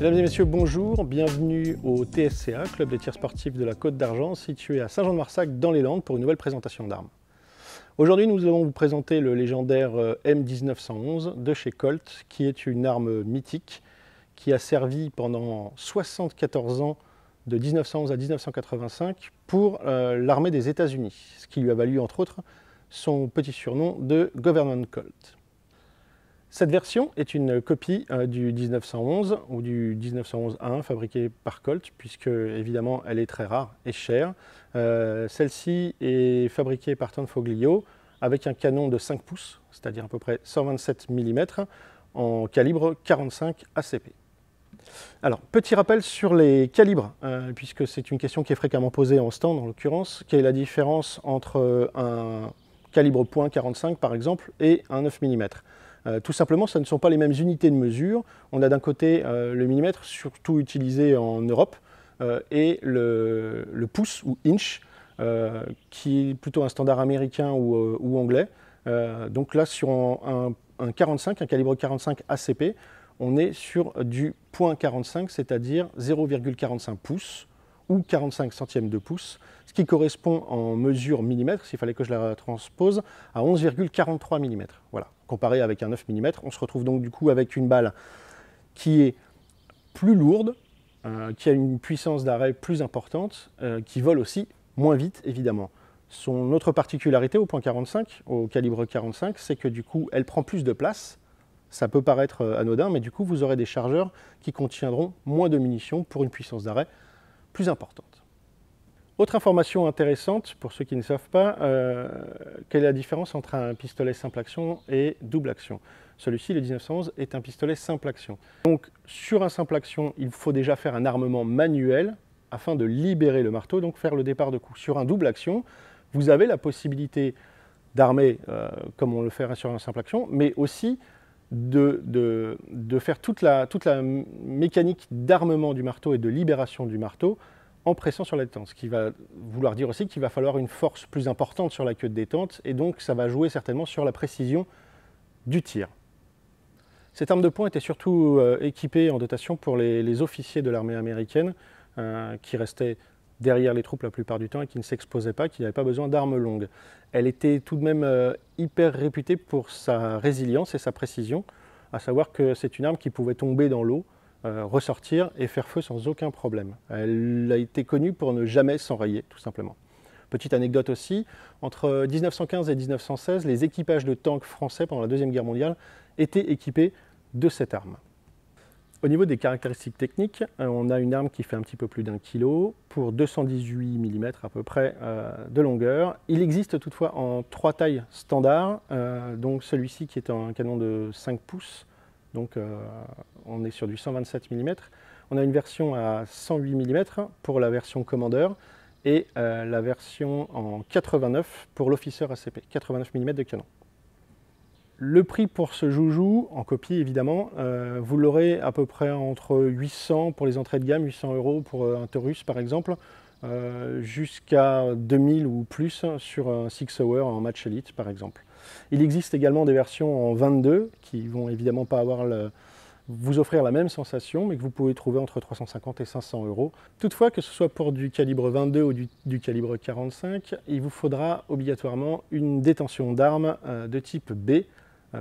Mesdames et messieurs, bonjour, bienvenue au TSCA, Club des tirs sportifs de la Côte d'Argent, situé à Saint-Jean-de-Marsac dans les Landes pour une nouvelle présentation d'armes. Aujourd'hui, nous allons vous présenter le légendaire M1911 de chez Colt, qui est une arme mythique qui a servi pendant 74 ans de 1911 à 1985 pour l'armée des États-Unis, ce qui lui a valu entre autres son petit surnom de Government Colt. Cette version est une copie du 1911 ou du 1911-1 fabriqué par Colt, puisque évidemment elle est très rare et chère. Celle-ci est fabriquée par Tanfoglio avec un canon de 5 pouces, c'est-à-dire à peu près 127 mm en calibre 45 ACP. Alors, petit rappel sur les calibres, puisque c'est une question qui est fréquemment posée en stand en l'occurrence. Quelle est la différence entre un calibre .45 par exemple et un 9 mm? Tout simplement, ce ne sont pas les mêmes unités de mesure. On a d'un côté le millimètre, surtout utilisé en Europe, et le pouce ou inch, qui est plutôt un standard américain ou anglais. Donc là, sur un 45, un calibre 45 ACP, on est sur du .45, c'est-à-dire 0,45 pouces ou 45 centièmes de pouce, ce qui correspond en mesure millimètre, s'il fallait que je la transpose, à 11,43 mm. Voilà. Comparé avec un 9 mm, on se retrouve donc du coup avec une balle qui est plus lourde, qui a une puissance d'arrêt plus importante, qui vole aussi moins vite évidemment. Son autre particularité au .45, au calibre 45, c'est que du coup elle prend plus de place. Ça peut paraître anodin, mais du coup vous aurez des chargeurs qui contiendront moins de munitions pour une puissance d'arrêt plus importante. Autre information intéressante, pour ceux qui ne savent pas, quelle est la différence entre un pistolet simple action et double action? Celui-ci, le 1911, est un pistolet simple action. Donc sur un simple action, il faut déjà faire un armement manuel afin de libérer le marteau, donc faire le départ de coup. Sur un double action, vous avez la possibilité d'armer comme on le ferait sur un simple action, mais aussi de faire toute la mécanique d'armement du marteau et de libération du marteau en pressant sur la détente, ce qui va vouloir dire aussi qu'il va falloir une force plus importante sur la queue de détente, et donc ça va jouer certainement sur la précision du tir. Cette arme de poing était surtout équipée en dotation pour les officiers de l'armée américaine, qui restaient derrière les troupes la plupart du temps et qui ne s'exposaient pas, qui n'avaient pas besoin d'armes longues. Elle était tout de même hyper réputée pour sa résilience et sa précision, à savoir que c'est une arme qui pouvait tomber dans l'eau, ressortir et faire feu sans aucun problème. Elle a été connue pour ne jamais s'enrayer, tout simplement. Petite anecdote aussi, entre 1915 et 1916, les équipages de tanks français pendant la Deuxième Guerre mondiale étaient équipés de cette arme. Au niveau des caractéristiques techniques, on a une arme qui fait un petit peu plus d'1 kg pour 218 mm à peu près de longueur. Il existe toutefois en 3 tailles standards, donc celui-ci qui est un canon de 5 pouces, donc on est sur du 127 mm. On a une version à 108 mm pour la version Commander et la version en 89 pour l'Officer ACP, 89 mm de canon. Le prix pour ce joujou, en copie évidemment, vous l'aurez à peu près entre 800 pour les entrées de gamme, 800 € pour un Taurus par exemple, jusqu'à 2000 ou plus sur un Six Hour en match Elite par exemple. Il existe également des versions en 22 qui vont évidemment pas vous offrir la même sensation, mais que vous pouvez trouver entre 350 et 500 €. Toutefois, que ce soit pour du calibre 22 ou du calibre 45, il vous faudra obligatoirement une détention d'armes de type B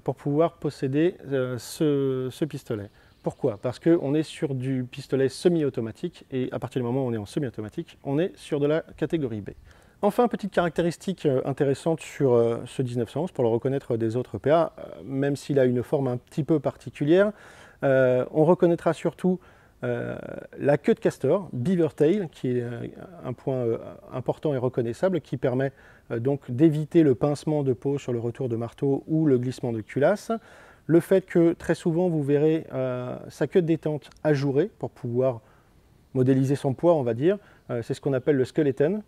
pour pouvoir posséder ce pistolet. Pourquoi? Parce qu'on est sur du pistolet semi-automatique, et à partir du moment où on est en semi-automatique, on est sur de la catégorie B. Enfin, petite caractéristique intéressante sur ce 1911, pour le reconnaître des autres PA, même s'il a une forme un petit peu particulière, on reconnaîtra surtout la queue de castor, beaver tail, qui est un point important et reconnaissable, qui permet donc d'éviter le pincement de peau sur le retour de marteau ou le glissement de culasse. Le fait que très souvent vous verrez sa queue de détente ajourée pour pouvoir modéliser son poids, on va dire, c'est ce qu'on appelle le skeleton.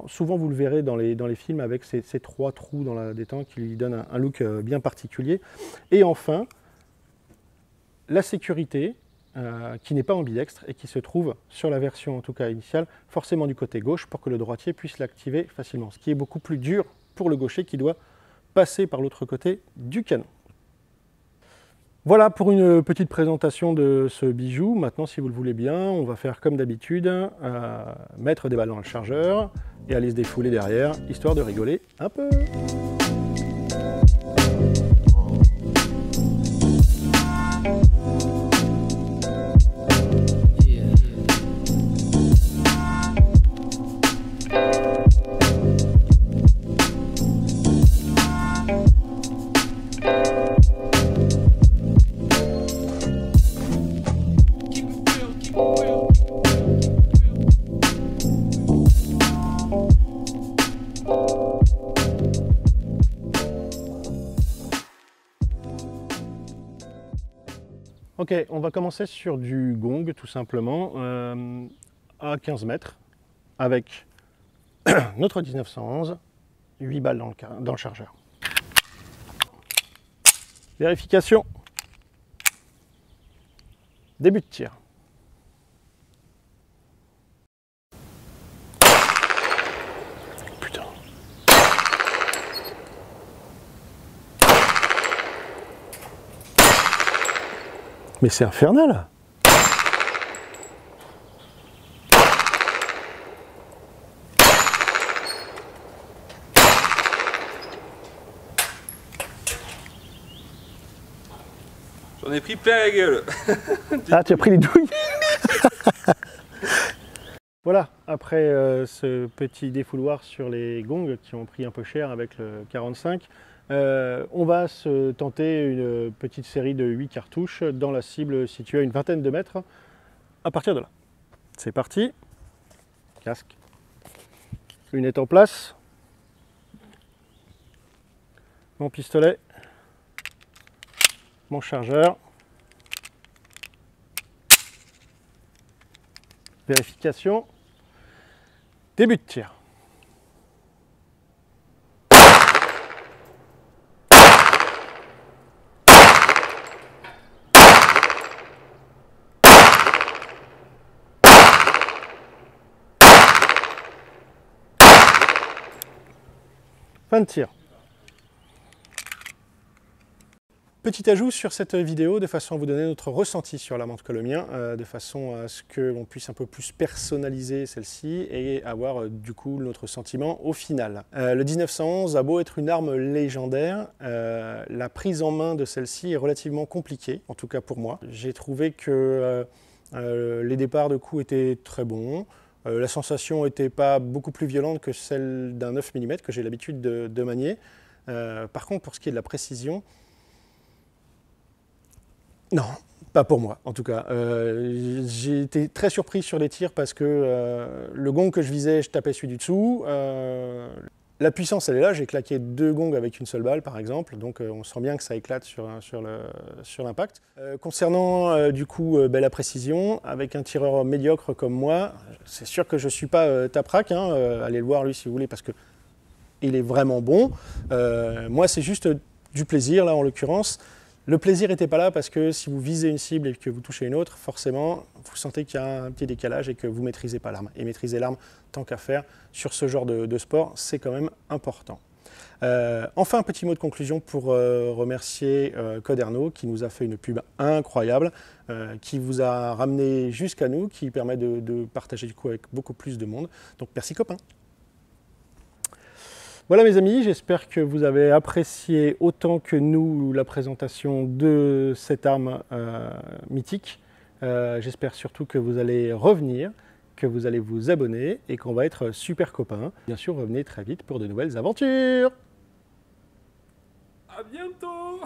Souvent vous le verrez dans les films avec ces 3 trous dans la détente qui lui donnent un look bien particulier. Et enfin, la sécurité qui n'est pas ambidextre et qui se trouve sur la version en tout cas initiale, forcément du côté gauche pour que le droitier puisse l'activer facilement. Ce qui est beaucoup plus dur pour le gaucher qui doit passer par l'autre côté du canon. Voilà pour une petite présentation de ce bijou. Maintenant, si vous le voulez bien, on va faire comme d'habitude, mettre des balles dans le chargeur et aller se défouler derrière, histoire de rigoler un peu. Ok, on va commencer sur du gong tout simplement, à 15 mètres, avec notre 1911, 8 balles dans le chargeur. Vérification. Début de tir. Putain. Mais c'est infernal. J'en ai pris plein la gueule. Ah, tu as pris les douilles. Voilà, après ce petit défouloir sur les gongs qui ont pris un peu cher avec le 45, on va se tenter une petite série de 8 cartouches dans la cible située à une vingtaine de mètres à partir de là. C'est parti. Casque. Lunette en place. Mon pistolet. Mon chargeur. Vérification. Début de tir. Fin de tir. Petit ajout sur cette vidéo de façon à vous donner notre ressenti sur la montre Colomien, de façon à ce que l'on puisse un peu plus personnaliser celle-ci et avoir du coup notre sentiment au final. Le 1911 a beau être une arme légendaire, la prise en main de celle-ci est relativement compliquée, en tout cas pour moi. J'ai trouvé que les départs de coups étaient très bons, la sensation n'était pas beaucoup plus violente que celle d'un 9 mm que j'ai l'habitude de manier. Par contre, pour ce qui est de la précision, non, pas pour moi en tout cas. J'ai été très surpris sur les tirs parce que le gong que je visais, je tapais celui du dessous. La puissance, elle est là. J'ai claqué 2 gongs avec une seule balle par exemple, donc on sent bien que ça éclate sur l'impact. Concernant du coup la précision, avec un tireur médiocre comme moi, c'est sûr que je ne suis pas taprac, hein, allez le voir lui si vous voulez parce que il est vraiment bon. Moi c'est juste du plaisir là en l'occurrence. Le plaisir n'était pas là parce que si vous visez une cible et que vous touchez une autre, forcément, vous sentez qu'il y a un petit décalage et que vous ne maîtrisez pas l'arme. Et maîtriser l'arme, tant qu'à faire, sur ce genre de sport, c'est quand même important. Enfin, un petit mot de conclusion pour remercier Coderno qui nous a fait une pub incroyable, qui vous a ramené jusqu'à nous, qui permet de partager du coup avec beaucoup plus de monde. Donc merci copains. Voilà mes amis, j'espère que vous avez apprécié autant que nous la présentation de cette arme mythique. J'espère surtout que vous allez revenir, que vous allez vous abonner et qu'on va être super copains. Bien sûr, revenez très vite pour de nouvelles aventures. À bientôt.